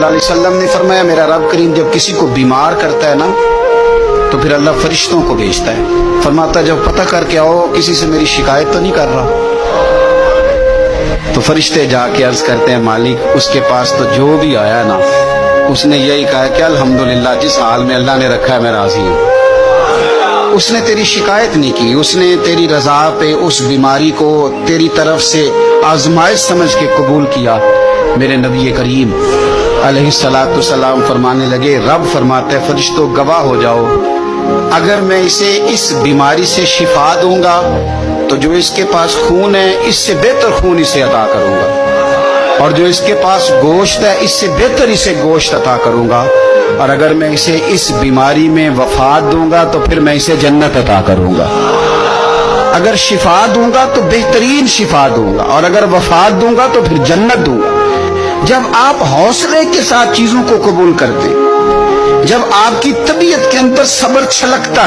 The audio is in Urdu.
اللہ علیہ وسلم نے فرمایا میرا رب کریم جب کسی کو بیمار کرتا ہے نا تو پھر اللہ فرشتوں کو بھیجتا ہے، فرماتا جب پتہ کر کے آؤ کسی سے میری شکایت تو نہیں کر رہا۔ تو فرشتے جا کے عرض کرتے ہیں مالک اس کے پاس تو جو بھی آیا نا اس نے یہی کہا کہ الحمدللہ جس حال میں اللہ نے رکھا ہے میں راضی ہوں۔ اس نے تیری شکایت نہیں کی، اس نے تیری رضا پہ اس بیماری کو تیری طرف سے آزمائش سمجھ کے قبول کیا۔ میرے نبی کریم علیہ الصلوۃ والسلام فرمانے لگے، رب فرماتے ہیں فرشتوں گواہ ہو جاؤ، اگر میں اسے اس بیماری سے شفا دوں گا تو جو اس کے پاس خون ہے اس سے بہتر خون اسے عطا کروں گا، اور جو اس کے پاس گوشت ہے اس سے بہتر اسے گوشت عطا کروں گا، اور اگر میں اسے اس بیماری میں وفات دوں گا تو پھر میں اسے جنت عطا کروں گا۔ اگر شفا دوں گا تو بہترین شفا دوں گا، اور اگر وفات دوں گا تو پھر جنت دوں گا۔ جب آپ حوصلے کے ساتھ چیزوں کو قبول کرتے، جب آپ کی طبیعت کے اندر صبر چھلکتا